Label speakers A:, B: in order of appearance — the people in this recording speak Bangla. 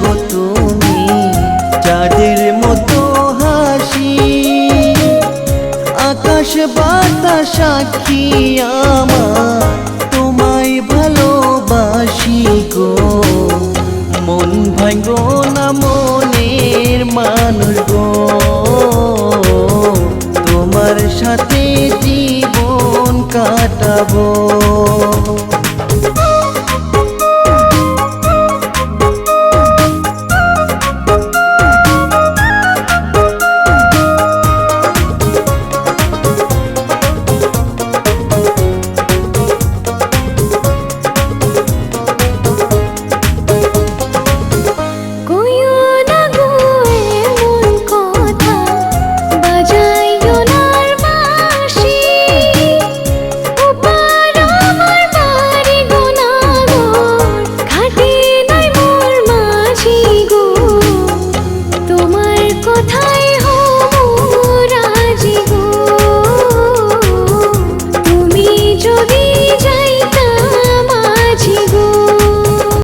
A: গো তুমি চাঁদের মতো হাসি, আকাশ বাতাস সাক্ষী আমার তোমায় ভালোবাসি গো। মন ভাঙো না মনের মানুষ গো, তোমার সাথে জীবন কাটাবো।